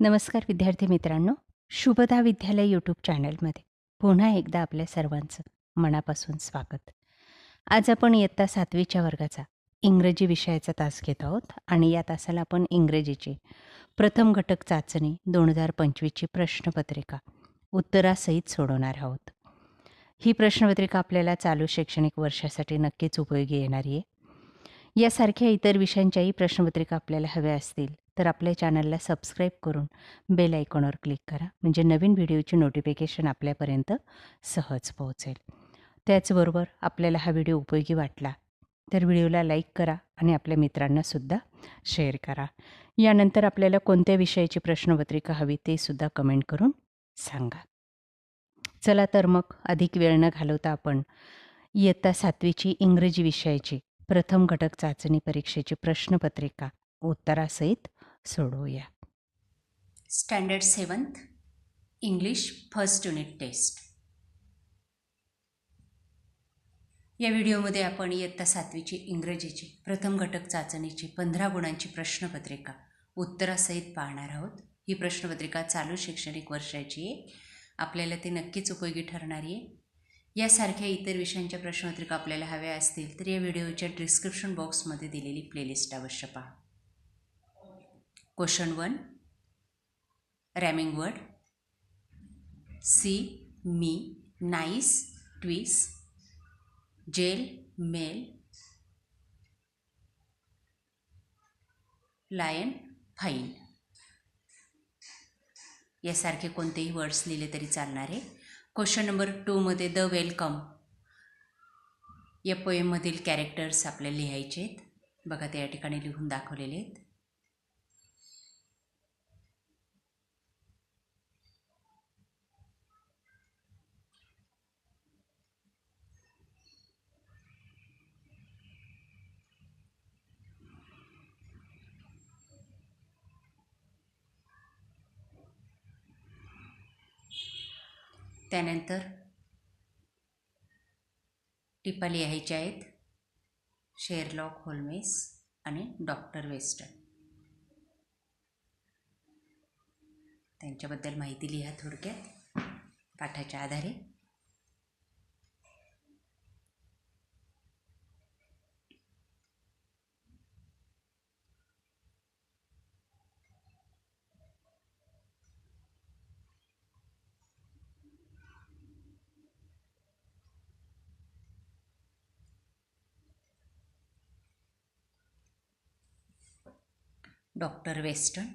नमस्कार विद्यार्थी मित्रांनो, शुभदा विद्यालय यूट्यूब चॅनलमध्ये पुन्हा एकदा आपल्या सर्वांचं मनापासून स्वागत. आज आपण इयत्ता 7वीच्या वर्गाचा इंग्रजी विषयाचा तास घेत आहोत आणि या तासाला आपण इंग्रजीची प्रथम घटक चाचणी 2025ची प्रश्नपत्रिका उत्तरासहित सोडवणार आहोत. ही प्रश्नपत्रिका आपल्याला चालू शैक्षणिक वर्षासाठी नक्कीच उपयोगी येणारी आहे. यासारख्या इतर विषयांच्याही प्रश्नपत्रिका आपल्याला हव्या असतील तर आपल्या चॅनलला सबस्क्राईब करून बेल आयकॉनवर क्लिक करा, म्हणजे नवीन व्हिडिओची नोटिफिकेशन आपल्यापर्यंत सहज पोहोचेल. त्याचबरोबर आपल्याला हा व्हिडिओ उपयोगी वाटला तर व्हिडिओला लाईक करा आणि आपल्या मित्रांनासुद्धा शेअर करा. यानंतर आपल्याला कोणत्या विषयाची प्रश्नपत्रिका हवी ते सुद्धा कमेंट करून सांगा. चला तर मग अधिक वेळ न घालवता आपण इयत्ता 7वीची इंग्रजी विषयाची प्रथम घटक चाचणी परीक्षेची प्रश्नपत्रिका उत्तरासहित सोडवूया. Standard 7th English first unit test. या व्हिडिओमध्ये आपण इयत्ता 7वीची इंग्रजीची प्रथम घटक चाचणीची 15 गुणांची प्रश्नपत्रिका उत्तरासहित पाहणार आहोत. ही प्रश्नपत्रिका चालू शैक्षणिक वर्षाची आहे. आपल्याला ती नक्कीच उपयोगी ठरणारी आहे. यासारख्या इतर विषयांच्या प्रश्नपत्रिका आपल्याला हव्या असतील तर या व्हिडिओच्या डिस्क्रिप्शन बॉक्समध्ये दिलेली प्लेलिस्ट अवश्य पहा. Question 1, rhyming word. See, me, nice, twice, jail, mail, lion, fine. यासारखे कोणतेही वर्ड्स लिहिले तरी चालणार आहे. क्वेश्चन नंबर 2मध्ये द वेलकम या पोएममधील कॅरेक्टर्स आपल्याला लिहायचे आहेत. बघा, ते या ठिकाणी लिहून दाखवलेले आहेत. त्यानंतर टिपा लिहायच्या आहेत. शेरलॉक होल्मेस आणि डॉक्टर वेस्टन, त्यांच्याबद्दल माहिती लिहा थोडक्यात पाठाच्या आधारे. डॉक्टर वेस्टन,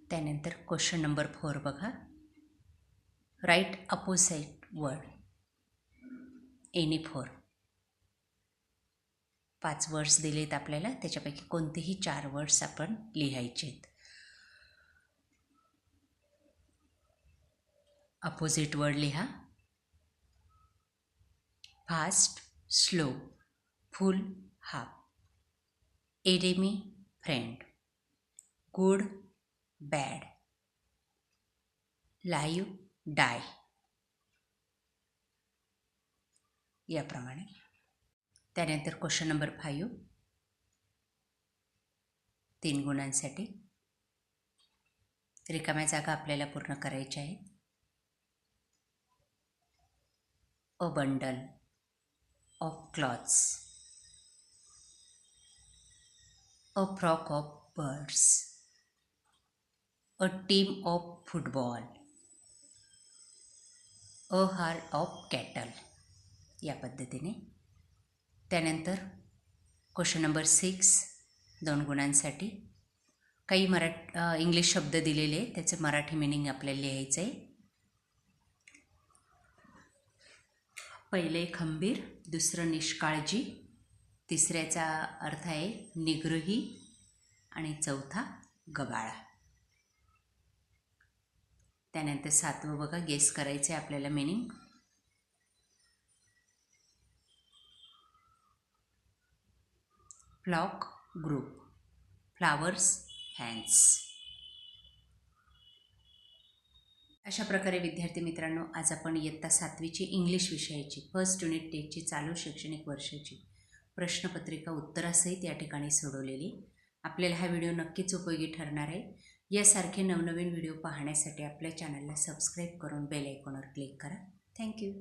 त्यानंतर क्वेश्चन नंबर 4 बघा. Right opposite word any 4. 5 words दिलेत आपल्याला, त्याच्यापैकी कोणतेही 4 वर्ड्स आपण लिहायचे आहेत. अपोजिट वर्ड लिहा. Fast, slow, full, half, enemy, friend, good, bad, live, die, याप्रमाणे. त्यानंतर क्वेश्चन नंबर 5 3 गुणांसाठी. रिकाम्या जागा आपल्याला पूर्ण करायच्या आहेत. A bundle of clothes, a frock of birds, a team of football, a heart of cattle, या पद्धतीने. त्यानंतर क्वेश्चन नंबर 6 2 गुणांसाठी. काही इंग्लिश शब्द दिलेले, त्याचं मराठी मिनिंग आपल्याला लिहायचं आहे. पहिले खंबीर, दुसरं निष्काळजी, तिसऱ्याचा अर्थ आहे निगृही आणि चौथा गबाळा. त्यानंतर 7वं बघा, गेस करायचं आहे आपल्याला meaning. Flock, group, flowers, hands. अशा प्रकारे विद्यार्थी मित्रांनो, आज आपण इयत्ता 7वीची इंग्लिश विषयाची फर्स्ट युनिट टेस्टची चालू शैक्षणिक वर्षाची प्रश्नपत्रिका उत्तरासहित या ठिकाणी सोडवलेली. आपल्याला हा व्हिडिओ नक्कीच उपयोगी ठरणार आहे. यासारखे नवनवीन व्हिडिओ पाहण्यासाठी आपल्या चॅनलला सबस्क्राईब करून बेल आयकॉनवर क्लिक करा. थँक्यू.